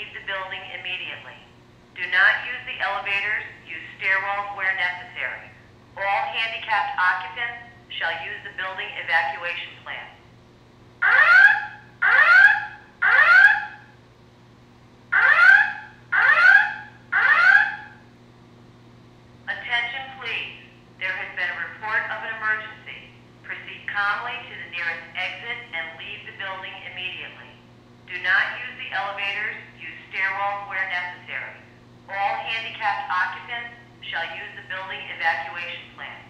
leave the building immediately. Do not use the elevators, use stairwells where necessary. All handicapped occupants shall use the building evacuation plan. Attention please. There has been a report of an emergency. Proceed calmly to the nearest exit and leave the building immediately. Do not use the elevators, use stairwells where necessary. All handicapped occupants shall use the building evacuation plan.